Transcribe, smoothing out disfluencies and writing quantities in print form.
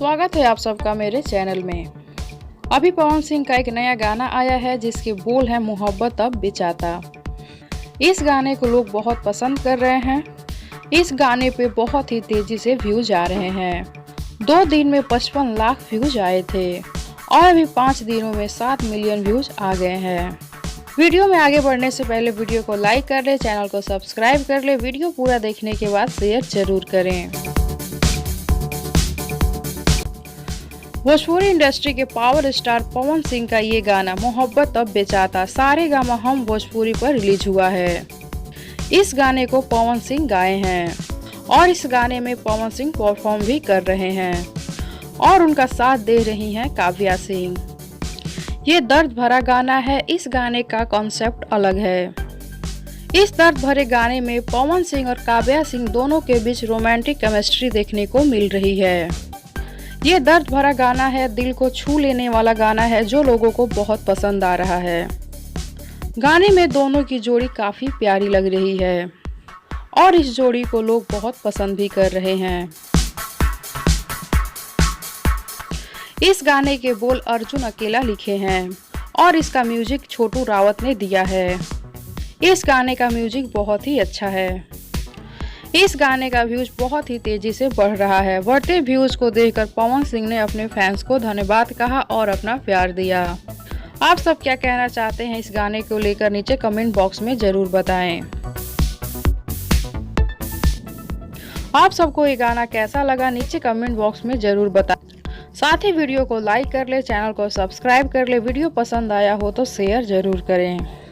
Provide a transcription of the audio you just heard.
स्वागत है आप सबका मेरे चैनल में। अभी पवन सिंह का एक नया गाना आया है जिसके बोल हैं मोहब्बत अब बेचाता। इस गाने को लोग बहुत पसंद कर रहे हैं। इस गाने पे बहुत ही तेजी से व्यूज आ रहे हैं। 2 दिन में 55 लाख व्यूज आए थे और अभी 5 दिनों में 7 मिलियन व्यूज आ गए हैं। वीडियो में आगे बढ़ने से पहले वीडियो को लाइक कर ले, चैनल को सब्सक्राइब कर ले। वीडियो पूरा देखने के बाद शेयर जरूर करें। भोजपुरी इंडस्ट्री के पावर स्टार पवन सिंह का ये गाना मोहब्बत अब बेचाता सारेगामा हम भोजपुरी पर रिलीज हुआ है। इस गाने को पवन सिंह गाए हैं और इस गाने में पवन सिंह परफॉर्म भी कर रहे हैं और उनका साथ दे रही हैं काव्या सिंह। ये दर्द भरा गाना है। इस गाने का कॉन्सेप्ट अलग है। इस दर्द भरे गाने में पवन सिंह और काव्या सिंह दोनों के बीच रोमांटिक केमिस्ट्री देखने को मिल रही है। ये दर्द भरा गाना है, दिल को छू लेने वाला गाना है जो लोगों को बहुत पसंद आ रहा है। गाने में दोनों की जोड़ी काफी प्यारी लग रही है और इस जोड़ी को लोग बहुत पसंद भी कर रहे हैं। इस गाने के बोल अर्जुन अकेला लिखे हैं और इसका म्यूजिक छोटू रावत ने दिया है। इस गाने का म्यूजिक बहुत ही अच्छा है। इस गाने का व्यूज बहुत ही तेजी से बढ़ रहा है। बढ़ते व्यूज को देखकर पवन सिंह ने अपने फैंस को धन्यवाद कहा और अपना प्यार दिया। आप सब क्या कहना चाहते हैं इस गाने को लेकर नीचे कमेंट बॉक्स में जरूर बताएं। आप सबको ये गाना कैसा लगा नीचे कमेंट बॉक्स में जरूर बताएं। साथ ही वीडियो को लाइक कर ले, चैनल को सब्सक्राइब कर ले। वीडियो पसंद आया हो तो शेयर जरूर करें।